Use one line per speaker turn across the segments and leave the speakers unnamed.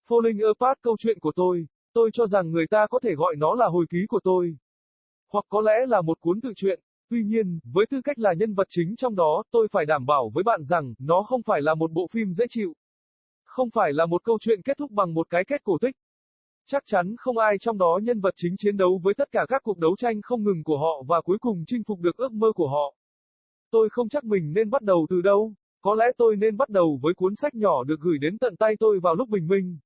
Falling Apart câu chuyện của tôi cho rằng người ta có thể gọi nó là hồi ký của tôi. Hoặc có lẽ là một cuốn tự truyện. Tuy nhiên, với tư cách là nhân vật chính trong đó, tôi phải đảm bảo với bạn rằng, nó không phải là một bộ phim dễ chịu. Không phải là một câu chuyện kết thúc bằng một cái kết cổ tích. Chắc chắn không ai trong đó nhân vật chính chiến đấu với tất cả các cuộc đấu tranh không ngừng của họ và cuối cùng chinh phục được ước mơ của họ. Tôi không chắc mình nên bắt đầu từ đâu. Có lẽ tôi nên bắt đầu với cuốn sách nhỏ được gửi đến tận tay tôi vào lúc bình minh.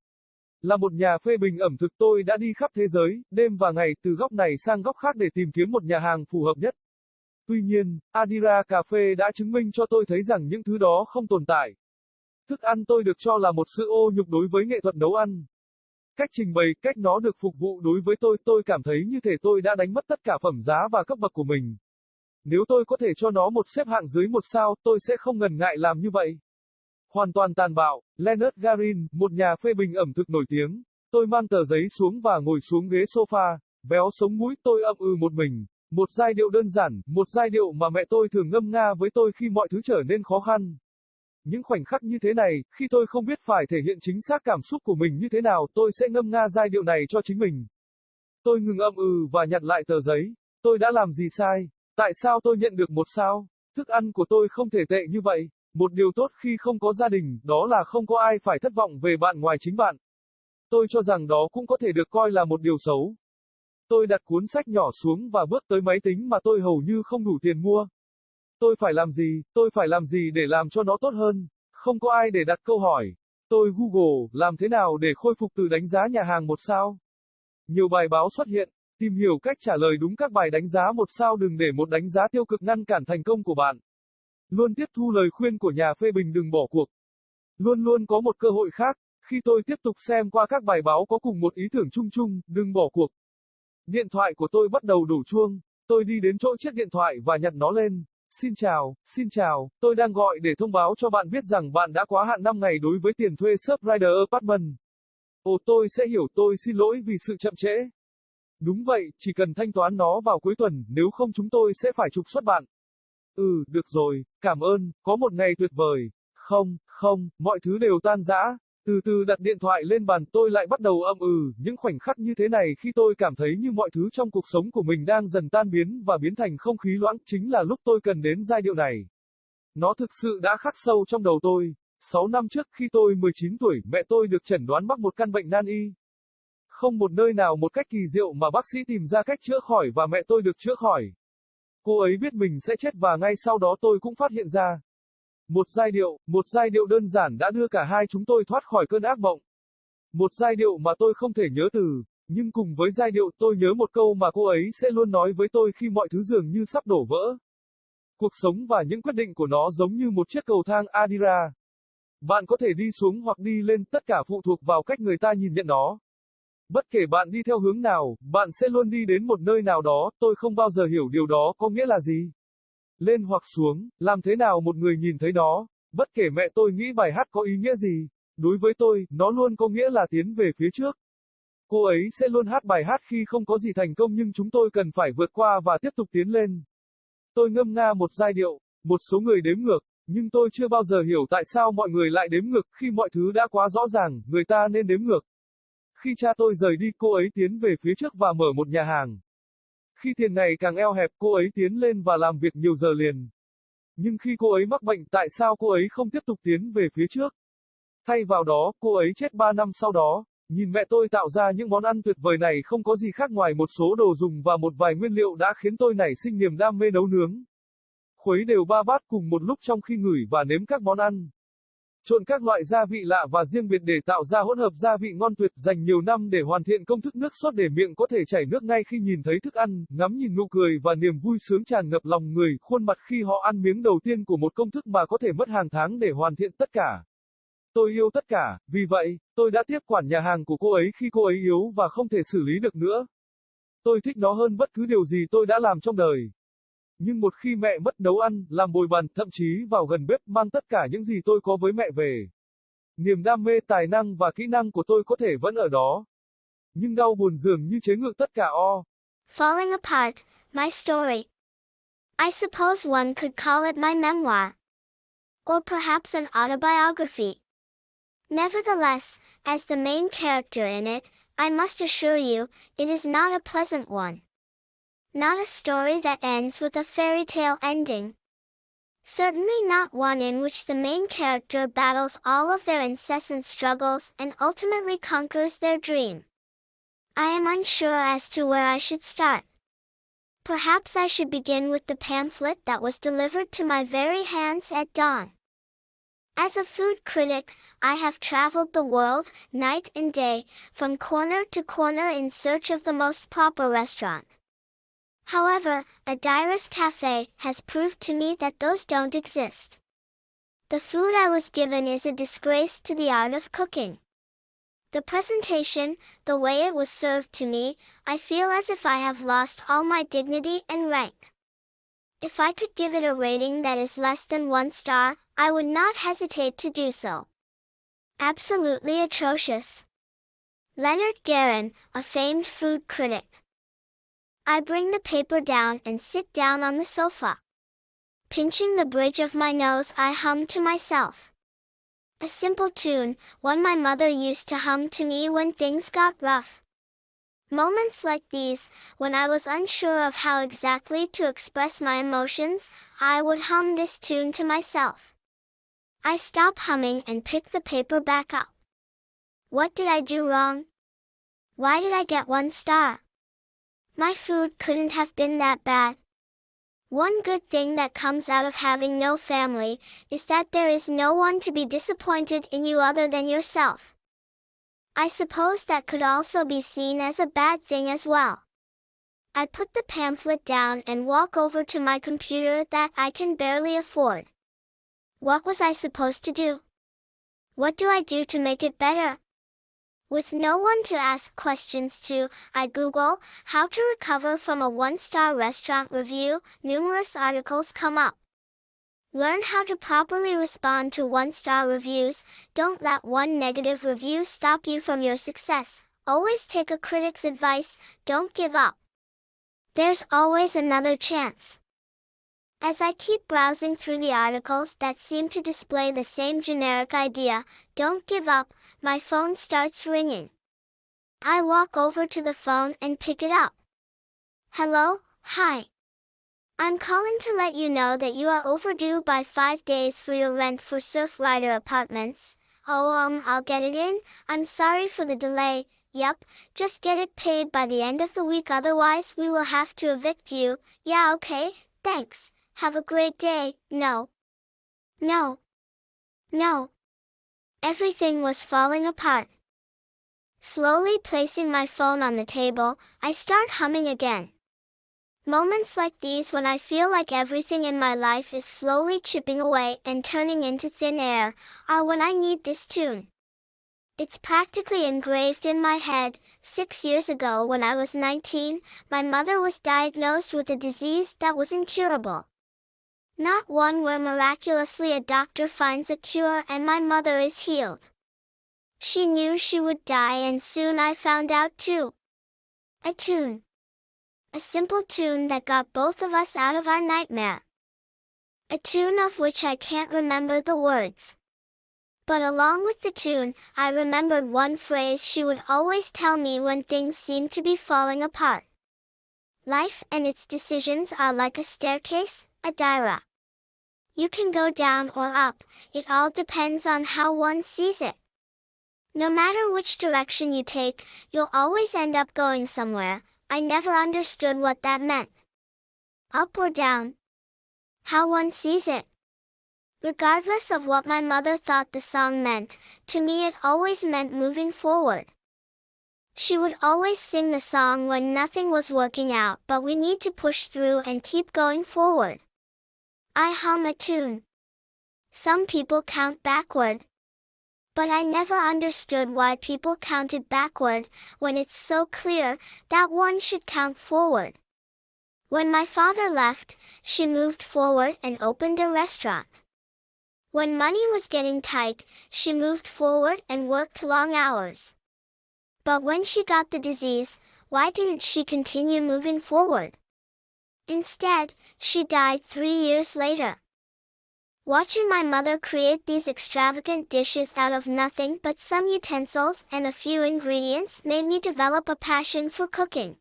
Là một nhà phê bình ẩm thực, tôi đã đi khắp thế giới, đêm và ngày, từ góc này sang góc khác để tìm kiếm một nhà hàng phù hợp nhất. Tuy nhiên, Adira Cà phê đã chứng minh cho tôi thấy rằng những thứ đó không tồn tại. Thức ăn tôi được cho là một sự ô nhục đối với nghệ thuật nấu ăn. Cách trình bày, cách nó được phục vụ đối với tôi cảm thấy như thể tôi đã đánh mất tất cả phẩm giá và cấp bậc của mình. Nếu tôi có thể cho nó một xếp hạng dưới 1 sao, tôi sẽ không ngần ngại làm như vậy. Hoàn toàn tàn bạo, Leonard Garin, một nhà phê bình ẩm thực nổi tiếng. Tôi mang tờ giấy xuống và ngồi xuống ghế sofa, véo sống mũi, tôi ậm ừ một mình. Một giai điệu đơn giản, một giai điệu mà mẹ tôi thường ngâm nga với tôi khi mọi thứ trở nên khó khăn. Những khoảnh khắc như thế này, khi tôi không biết phải thể hiện chính xác cảm xúc của mình như thế nào, tôi sẽ ngâm nga giai điệu này cho chính mình. Tôi ngừng ậm ừ và nhặt lại tờ giấy. Tôi đã làm gì sai? Tại sao tôi nhận được 1 sao? Thức ăn của tôi không thể tệ như vậy. Một điều tốt khi không có gia đình, đó là không có ai phải thất vọng về bạn ngoài chính bạn. Tôi cho rằng đó cũng có thể được coi là một điều xấu. Tôi đặt cuốn sách nhỏ xuống và bước tới máy tính mà tôi hầu như không đủ tiền mua. Tôi phải làm gì để làm cho nó tốt hơn? Không có ai để đặt câu hỏi. Tôi Google, làm thế nào để khôi phục từ đánh giá nhà hàng 1 sao? Nhiều bài báo xuất hiện, tìm hiểu cách trả lời đúng các bài đánh giá 1 sao, đừng để một đánh giá tiêu cực ngăn cản thành công của bạn. Luôn tiếp thu lời khuyên của nhà phê bình, đừng bỏ cuộc. Luôn luôn có một cơ hội khác, khi tôi tiếp tục xem qua các bài báo có cùng một ý tưởng chung chung, đừng bỏ cuộc. Điện thoại của tôi bắt đầu đổ chuông, tôi đi đến chỗ chiếc điện thoại và nhặt nó lên. Xin chào, tôi đang gọi để thông báo cho bạn biết rằng bạn đã quá hạn 5 ngày đối với tiền thuê Subrider Apartment. Ồ, tôi sẽ hiểu, tôi xin lỗi vì sự chậm trễ. Đúng vậy, chỉ cần thanh toán nó vào cuối tuần, nếu không chúng tôi sẽ phải trục xuất bạn. Được rồi, cảm ơn, có một ngày tuyệt vời. Không, mọi thứ đều tan rã. Từ từ đặt điện thoại lên bàn, tôi lại bắt đầu ậm ừ, những khoảnh khắc như thế này khi tôi cảm thấy như mọi thứ trong cuộc sống của mình đang dần tan biến và biến thành không khí loãng, chính là lúc tôi cần đến giai điệu này. Nó thực sự đã khắc sâu trong đầu tôi. 6 năm trước khi tôi 19 tuổi, mẹ tôi được chẩn đoán mắc một căn bệnh nan y. Không một nơi nào một cách kỳ diệu mà bác sĩ tìm ra cách chữa khỏi và mẹ tôi được chữa khỏi. Cô ấy biết mình sẽ chết và ngay sau đó tôi cũng phát hiện ra. Một giai điệu đơn giản đã đưa cả hai chúng tôi thoát khỏi cơn ác mộng. Một giai điệu mà tôi không thể nhớ từ, nhưng cùng với giai điệu tôi nhớ một câu mà cô ấy sẽ luôn nói với tôi khi mọi thứ dường như sắp đổ vỡ. Cuộc sống và những quyết định của nó giống như một chiếc cầu thang Adira. Bạn có thể đi xuống hoặc đi lên, tất cả phụ thuộc vào cách người ta nhìn nhận nó. Bất kể bạn đi theo hướng nào, bạn sẽ luôn đi đến một nơi nào đó, tôi không bao giờ hiểu điều đó có nghĩa là gì. Lên hoặc xuống, làm thế nào một người nhìn thấy nó, bất kể mẹ tôi nghĩ bài hát có ý nghĩa gì, đối với tôi, nó luôn có nghĩa là tiến về phía trước. Cô ấy sẽ luôn hát bài hát khi không có gì thành công nhưng chúng tôi cần phải vượt qua và tiếp tục tiến lên. Tôi ngâm nga một giai điệu, một số người đếm ngược, nhưng tôi chưa bao giờ hiểu tại sao mọi người lại đếm ngược khi mọi thứ đã quá rõ ràng, người ta nên đếm ngược. Khi cha tôi rời đi, cô ấy tiến về phía trước và mở một nhà hàng. Khi tiền ngày càng eo hẹp, cô ấy tiến lên và làm việc nhiều giờ liền. Nhưng khi cô ấy mắc bệnh, tại sao cô ấy không tiếp tục tiến về phía trước? Thay vào đó, cô ấy chết 3 năm sau đó. Nhìn mẹ tôi tạo ra những món ăn tuyệt vời này không có gì khác ngoài một số đồ dùng và một vài nguyên liệu đã khiến tôi nảy sinh niềm đam mê nấu nướng. Khuấy đều 3 bát cùng một lúc trong khi ngửi và nếm các món ăn. Trộn các loại gia vị lạ và riêng biệt để tạo ra hỗn hợp gia vị ngon tuyệt, dành nhiều năm để hoàn thiện công thức nước sốt để miệng có thể chảy nước ngay khi nhìn thấy thức ăn, ngắm nhìn nụ cười và niềm vui sướng tràn ngập lòng người, khuôn mặt khi họ ăn miếng đầu tiên của một công thức mà có thể mất hàng tháng để hoàn thiện tất cả. Tôi yêu tất cả, vì vậy, tôi đã tiếp quản nhà hàng của cô ấy khi cô ấy yếu và không thể xử lý được nữa. Tôi thích nó hơn bất cứ điều gì tôi đã làm trong đời. Nhưng một khi mẹ mất, nấu ăn, làm bồi bàn, thậm chí vào gần bếp, mang tất cả những gì tôi có với mẹ về. Niềm đam mê, tài năng và kỹ năng của tôi có thể vẫn ở đó. Nhưng đau buồn dường như chế ngự tất cả.
Falling Apart, my story. I suppose one could call it my memoir. Or perhaps an autobiography. Nevertheless, as the main character in it, I must assure you, it is not a pleasant one. Not a story that ends with a fairy tale ending. Certainly not one in which the main character battles all of their incessant struggles and ultimately conquers their dream. I am unsure as to where I should start. Perhaps I should begin with the pamphlet that was delivered to my very hands at dawn. As a food critic, I have traveled the world, night and day, from corner to corner in search of the most proper restaurant. However, a Dairis cafe has proved to me that those don't exist. The food I was given is a disgrace to the art of cooking. The presentation, the way it was served to me, I feel as if I have lost all my dignity and rank. If I could give it a rating that is less than 1 star, I would not hesitate to do so. Absolutely atrocious. Leonard Guerin, a famed food critic. I bring the paper down and sit down on the sofa. Pinching the bridge of my nose, I hum to myself. A simple tune, one my mother used to hum to me when things got rough. Moments like these, when I was unsure of how exactly to express my emotions, I would hum this tune to myself. I stop humming and pick the paper back up. What did I do wrong? Why did I get 1 star? My food couldn't have been that bad. One good thing that comes out of having no family is that there is no one to be disappointed in you other than yourself. I suppose that could also be seen as a bad thing as well. I put the pamphlet down and walk over to my computer that I can barely afford. What was I supposed to do? What do I do to make it better? With no one to ask questions to, I Google, how to recover from a 1-star restaurant review. Numerous articles come up. Learn how to properly respond to 1-star reviews. Don't let one negative review stop you from your success. Always take a critic's advice. Don't give up. There's always another chance. As I keep browsing through the articles that seem to display the same generic idea, don't give up, my phone starts ringing. I walk over to the phone and pick it up. Hello, hi. I'm calling to let you know that you are overdue by 5 days for your rent for Surfrider Apartments. Oh, I'll get it in. I'm sorry for the delay. Yep, just get it paid by the end of the week, otherwise we will have to evict you. Yeah, okay, thanks. Have a great day. No. Everything was falling apart. Slowly placing my phone on the table, I start humming again. Moments like these, when I feel like everything in my life is slowly chipping away and turning into thin air, are when I need this tune. It's practically engraved in my head. 6 years ago, when I was 19, my mother was diagnosed with a disease that was incurable. Not one where miraculously a doctor finds a cure and my mother is healed. She knew she would die, and soon I found out too. A tune. A simple tune that got both of us out of our nightmare. A tune of which I can't remember the words. But along with the tune, I remembered one phrase she would always tell me when things seemed to be falling apart. Life and its decisions are like a staircase, a daira. You can go down or up, it all depends on how one sees it. No matter which direction you take, you'll always end up going somewhere. I never understood what that meant. Up or down? How one sees it. Regardless of what my mother thought the song meant, to me it always meant moving forward. She would always sing the song when nothing was working out, but we need to push through and keep going forward. I hum a tune. Some people count backward. But I never understood why people counted backward, when it's so clear that one should count forward. When my father left, she moved forward and opened a restaurant. When money was getting tight, she moved forward and worked long hours. But when she got the disease, why didn't she continue moving forward? Instead, she died 3 years later. Watching my mother create these extravagant dishes out of nothing but some utensils and a few ingredients made me develop a passion for cooking.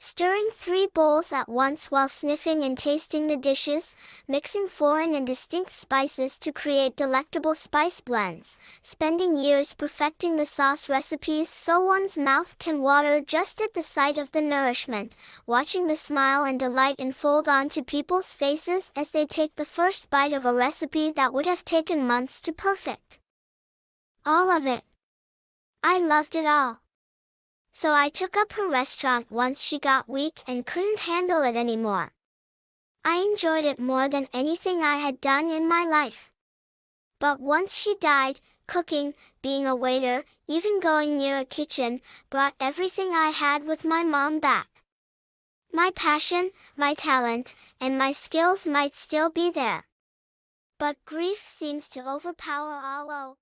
Stirring 3 bowls at once while sniffing and tasting the dishes, mixing foreign and distinct spices to create delectable spice blends, spending years perfecting the sauce recipes so one's mouth can water just at the sight of the nourishment, watching the smile and delight unfold onto people's faces as they take the first bite of a recipe that would have taken months to perfect. All of it. I loved it all. So I took up her restaurant once she got weak and couldn't handle it anymore. I enjoyed it more than anything I had done in my life. But once she died, cooking, being a waiter, even going near a kitchen, brought everything I had with my mom back. My passion, my talent, and my skills might still be there. But grief seems to overpower all.